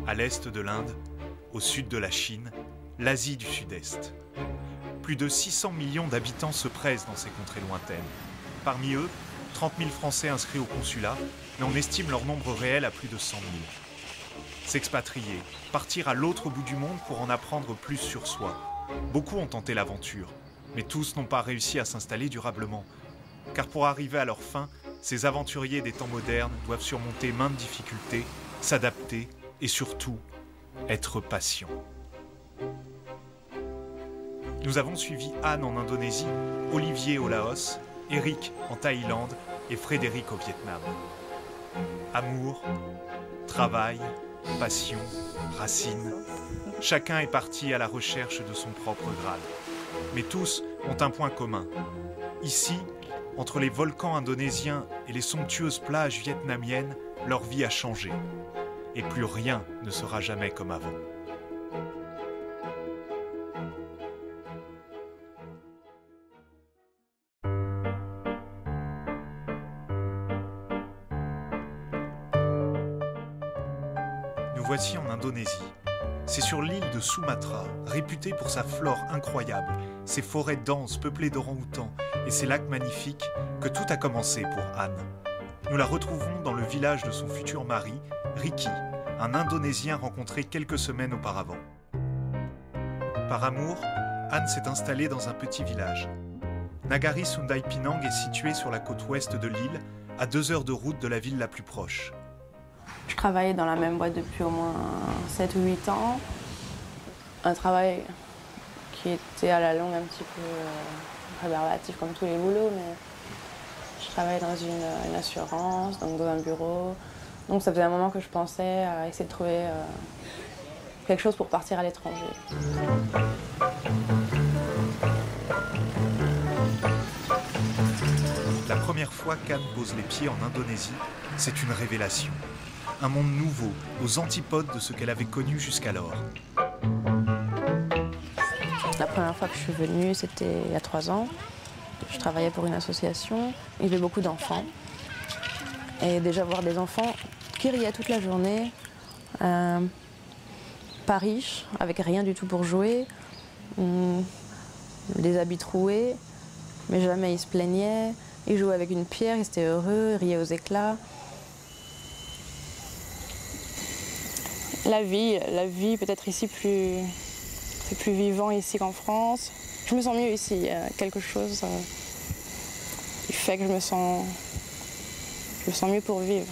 à l'est de l'Inde, au sud de la Chine, l'Asie du Sud-Est. Plus de 600 millions d'habitants se pressent dans ces contrées lointaines. Parmi eux, 30 000 Français inscrits au consulat, mais on estime leur nombre réel à plus de 100 000. S'expatrier, partir à l'autre bout du monde pour en apprendre plus sur soi. Beaucoup ont tenté l'aventure, mais tous n'ont pas réussi à s'installer durablement. Car pour arriver à leur fin, ces aventuriers des temps modernes doivent surmonter maintes difficultés, s'adapter et surtout, être patients. Nous avons suivi Anne en Indonésie, Olivier au Laos, Eric en Thaïlande et Frédéric au Vietnam. Amour, travail, passion, racines, chacun est parti à la recherche de son propre Graal. Mais tous ont un point commun. Ici, entre les volcans indonésiens et les somptueuses plages vietnamiennes, leur vie a changé. Et plus rien ne sera jamais comme avant. Nous voici en Indonésie. C'est sur l'île de Sumatra, réputée pour sa flore incroyable, ses forêts denses peuplées d'orang-outans et ses lacs magnifiques, que tout a commencé pour Anne. Nous la retrouvons dans le village de son futur mari, Ricky, un Indonésien rencontré quelques semaines auparavant. Par amour, Anne s'est installée dans un petit village. Nagari Sundai Pinang est situé sur la côte ouest de l'île, à 2 heures de route de la ville la plus proche. Je travaillais dans la même boîte depuis au moins 7 ou 8 ans. Un travail qui était à la longue un petit peu rébarbatif comme tous les boulots, mais je travaillais dans une assurance, donc dans un bureau. Donc ça faisait un moment que je pensais à essayer de trouver quelque chose pour partir à l'étranger. La première fois qu'Anne pose les pieds en Indonésie, c'est une révélation. Un monde nouveau, aux antipodes de ce qu'elle avait connu jusqu'alors. La première fois que je suis venue, c'était il y a 3 ans. Je travaillais pour une association. Il y avait beaucoup d'enfants. Et déjà voir des enfants qui riaient toute la journée, pas riches, avec rien du tout pour jouer, des habits troués, mais jamais ils se plaignaient. Ils jouaient avec une pierre, ils étaient heureux, ils riaient aux éclats. La vie peut-être ici c'est plus vivant ici qu'en France. Je me sens mieux ici, il y a quelque chose qui fait que je me sens mieux pour vivre.